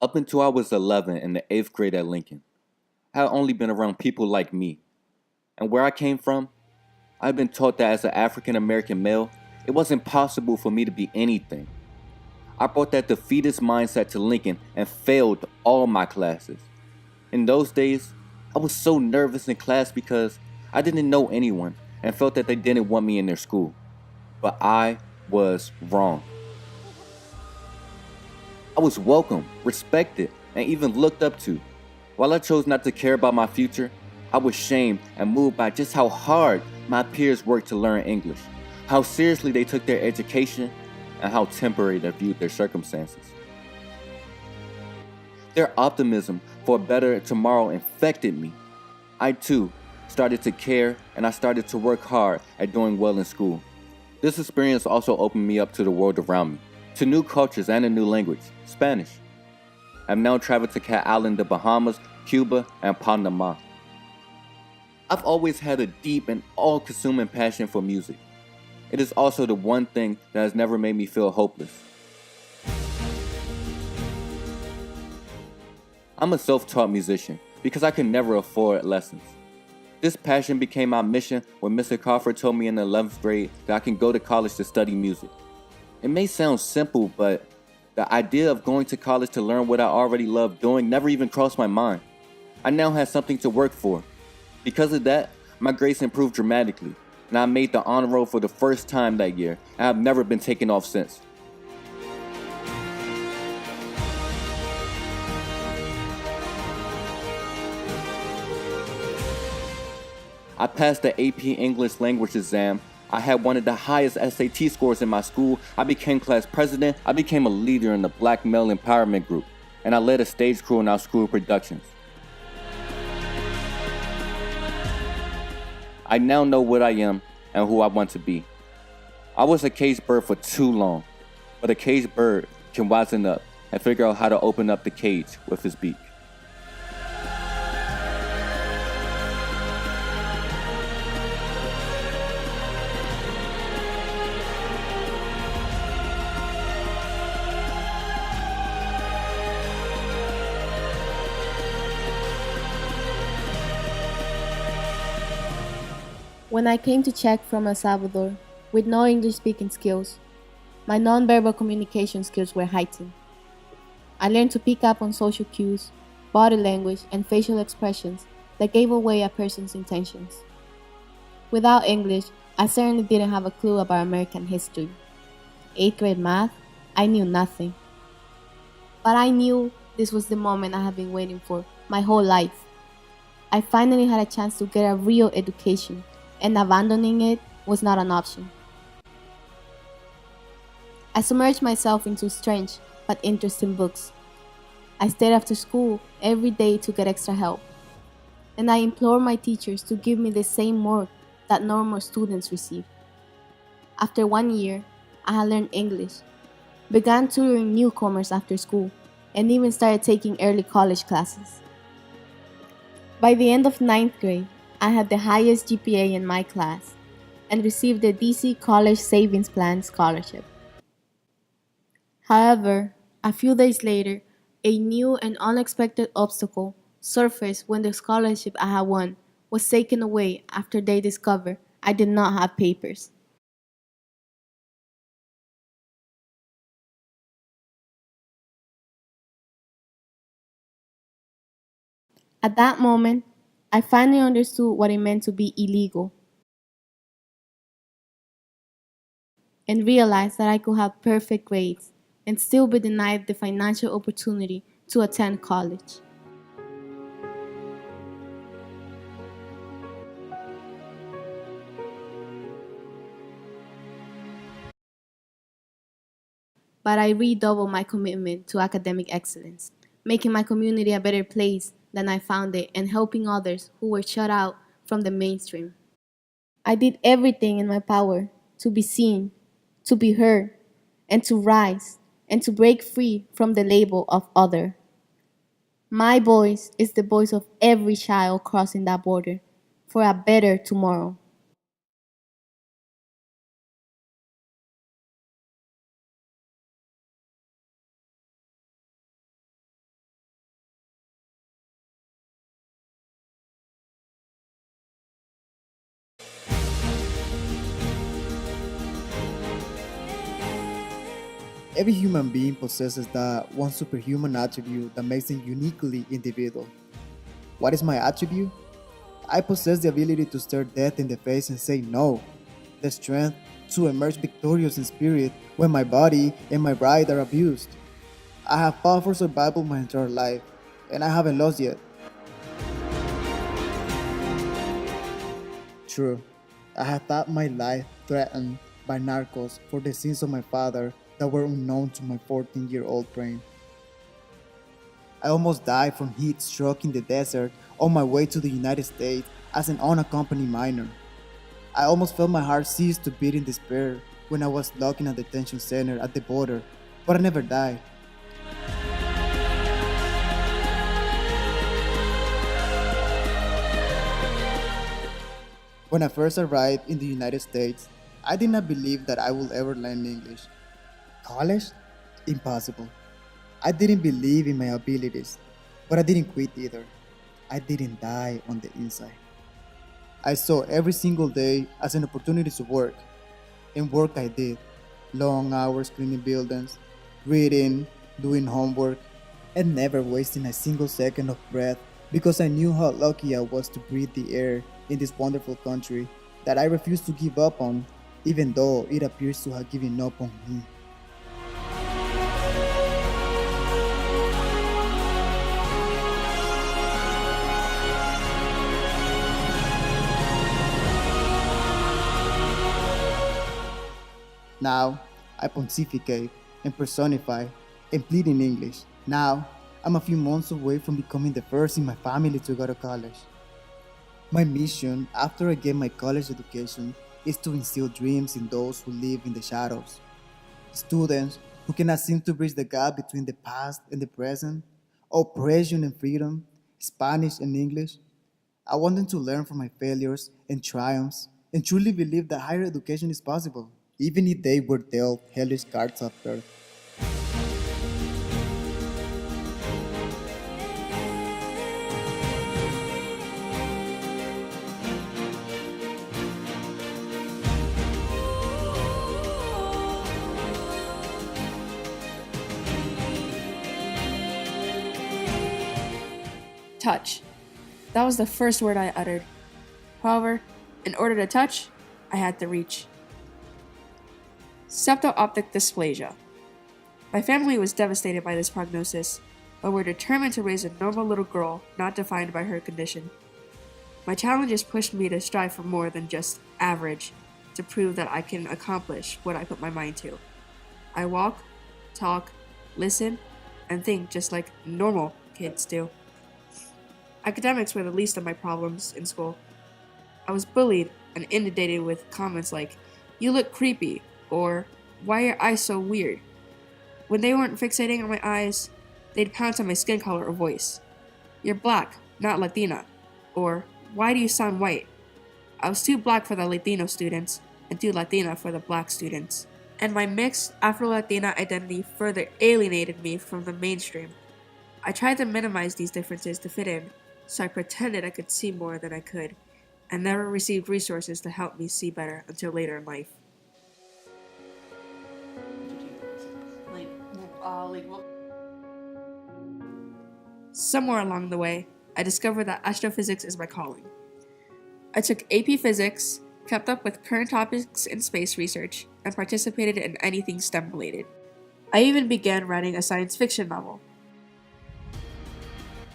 Up until I was 11 in the 8th grade at Lincoln, I had only been around people like me. And where I came from, I've been taught that as an African American male, it wasn't possible for me to be anything. I brought that defeatist mindset to Lincoln and failed all my classes. In those days, I was so nervous in class because I didn't know anyone and felt that they didn't want me in their school. But I was wrong. I was welcome, respected, and even looked up to. While I chose not to care about my future, I was shamed and moved by just how hard my peers worked to learn English, how seriously they took their education, and how temporary they viewed their circumstances. Their optimism for a better tomorrow infected me. I too started to care and I started to work hard at doing well in school. This experience also opened me up to the world around me, to new cultures and a new language, Spanish. I've now traveled to Cat Island, the Bahamas, Cuba, and Panama. I've always had a deep and all-consuming passion for music. It is also the one thing that has never made me feel hopeless. I'm a self-taught musician because I could never afford lessons. This passion became my mission when Mr. Crawford told me in the 11th grade that I can go to college to study music. It may sound simple, but the idea of going to college to learn what I already loved doing never even crossed my mind. I now had something to work for. Because of that, my grades improved dramatically, and I made the honor roll for the first time that year, and I've never been taken off since. I passed the AP English language exam. I had one of the highest SAT scores in my school. I became class president. I became a leader in the Black Male Empowerment Group, and I led a stage crew in our school productions. I now know what I am and who I want to be. I was a caged bird for too long, but a caged bird can wisen up and figure out how to open up the cage with his beak. When I came to Czech from El Salvador, with no English speaking skills, my nonverbal communication skills were heightened. I learned to pick up on social cues, body language, and facial expressions that gave away a person's intentions. Without English, I certainly didn't have a clue about American history. 8th grade math, I knew nothing. But I knew this was the moment I had been waiting for my whole life. I finally had a chance to get a real education, and abandoning it was not an option. I submerged myself into strange but interesting books. I stayed after school every day to get extra help, and I implored my teachers to give me the same work that normal students receive. After 1 year, I had learned English, began tutoring newcomers after school, and even started taking early college classes. By the end of 9th grade, I had the highest GPA in my class and received the DC College Savings Plan scholarship. However, a few days later, a new and unexpected obstacle surfaced when the scholarship I had won was taken away after they discovered I did not have papers. At that moment, I finally understood what it meant to be illegal and realized that I could have perfect grades and still be denied the financial opportunity to attend college. But I redoubled my commitment to academic excellence, making my community a better place than I found it and helping others who were shut out from the mainstream. I did everything in my power to be seen, to be heard, and to rise and to break free from the label of other. My voice is the voice of every child crossing that border for a better tomorrow. Every human being possesses that one superhuman attribute that makes them uniquely individual. What is my attribute? I possess the ability to stare death in the face and say no, the strength to emerge victorious in spirit when my body and my pride are abused. I have fought for survival my entire life, and I haven't lost yet. True, I have thought my life threatened by narcos for the sins of my father that were unknown to my 14-year-old brain. I almost died from heat stroke in the desert on my way to the United States as an unaccompanied minor. I almost felt my heart cease to beat in despair when I was locked in a detention center at the border, but I never died. When I first arrived in the United States, I did not believe that I would ever learn English. College? Impossible. I didn't believe in my abilities, but I didn't quit either. I didn't die on the inside. I saw every single day as an opportunity to work, and work I did. Long hours cleaning buildings, reading, doing homework, and never wasting a single second of breath because I knew how lucky I was to breathe the air in this wonderful country that I refused to give up on, even though it appears to have given up on me. Now, I pontificate and personify and plead in English. Now, I'm a few months away from becoming the first in my family to go to college. My mission after I get my college education is to instill dreams in those who live in the shadows. Students who cannot seem to bridge the gap between the past and the present, oppression and freedom, Spanish and English. I want them to learn from my failures and triumphs and truly believe that higher education is possible, even if they were dealt hellish cards of birth. Touch. That was the first word I uttered. However, in order to touch, I had to reach. Septo-optic dysplasia. My family was devastated by this prognosis, but were determined to raise a normal little girl not defined by her condition. My challenges pushed me to strive for more than just average, to prove that I can accomplish what I put my mind to. I walk, talk, listen, and think just like normal kids do. Academics were the least of my problems in school. I was bullied and inundated with comments like, "You look creepy," or "Why are your eyes so weird?" When they weren't fixating on my eyes, they'd pounce on my skin color or voice. "You're black, not Latina," or "Why do you sound white?" I was too black for the Latino students and too Latina for the black students. And my mixed Afro-Latina identity further alienated me from the mainstream. I tried to minimize these differences to fit in, so I pretended I could see more than I could, and never received resources to help me see better until later in life. Somewhere along the way, I discovered that astrophysics is my calling. I took AP Physics, kept up with current topics in space research, and participated in anything STEM related. I even began writing a science fiction novel.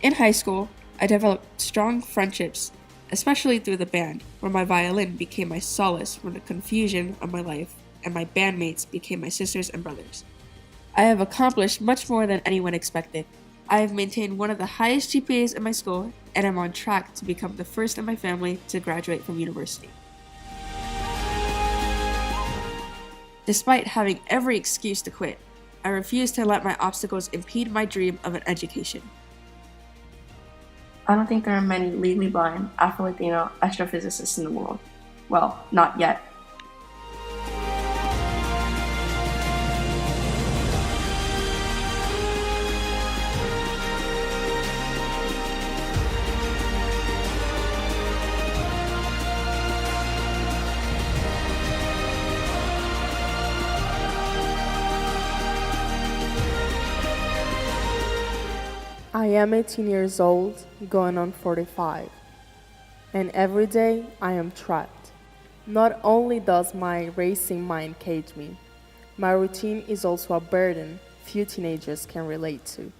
In high school, I developed strong friendships, especially through the band, where my violin became my solace from the confusion of my life, and my bandmates became my sisters and brothers. I have accomplished much more than anyone expected. I have maintained one of the highest GPAs in my school, and am on track to become the first in my family to graduate from university. Despite having every excuse to quit, I refuse to let my obstacles impede my dream of an education. I don't think there are many legally blind Afro-Latino astrophysicists in the world. Well, not yet. I am 18 years old, going on 45, and every day I am trapped. Not only does my racing mind cage me, my routine is also a burden few teenagers can relate to.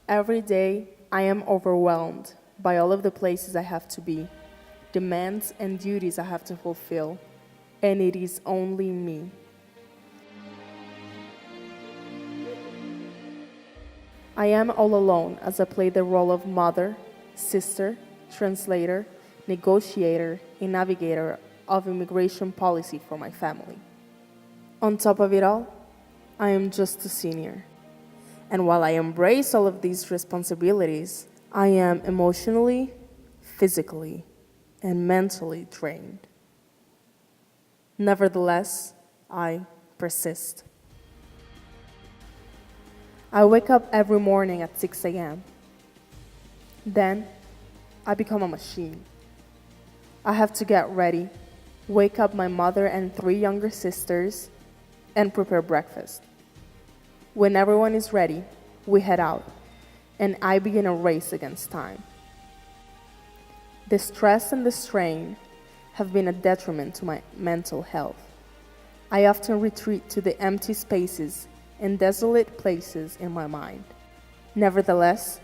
Every day I am overwhelmed by all of the places I have to be, demands and duties I have to fulfill, and it is only me. I am all alone as I play the role of mother, sister, translator, negotiator, and navigator of immigration policy for my family. On top of it all, I am just a senior. And while I embrace all of these responsibilities, I am emotionally, physically, and mentally drained. Nevertheless, I persist. I wake up every morning at 6 a.m. Then, I become a machine. I have to get ready, wake up my mother and 3 younger sisters, and prepare breakfast. When everyone is ready, we head out, and I begin a race against time. The stress and the strain have been a detriment to my mental health. I often retreat to the empty spaces and desolate places in my mind. Nevertheless,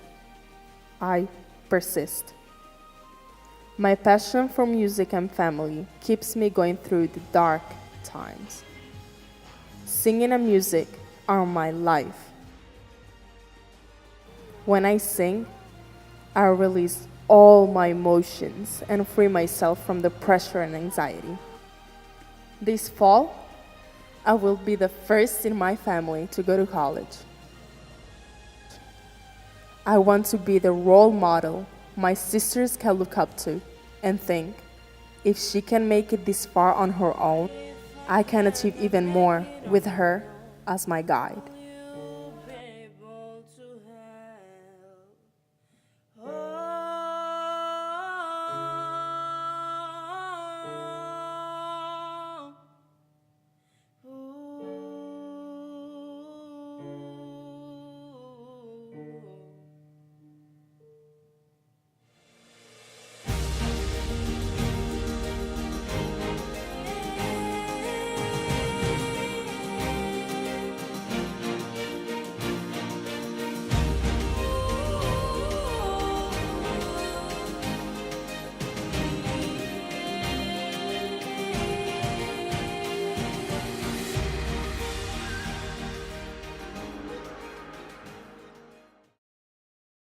I persist. My passion for music and family keeps me going through the dark times. Singing and music are my life. When I sing, I release all my emotions and free myself from the pressure and anxiety. This fall, I will be the first in my family to go to college. I want to be the role model my sisters can look up to and think, if she can make it this far on her own, I can achieve even more with her as my guide.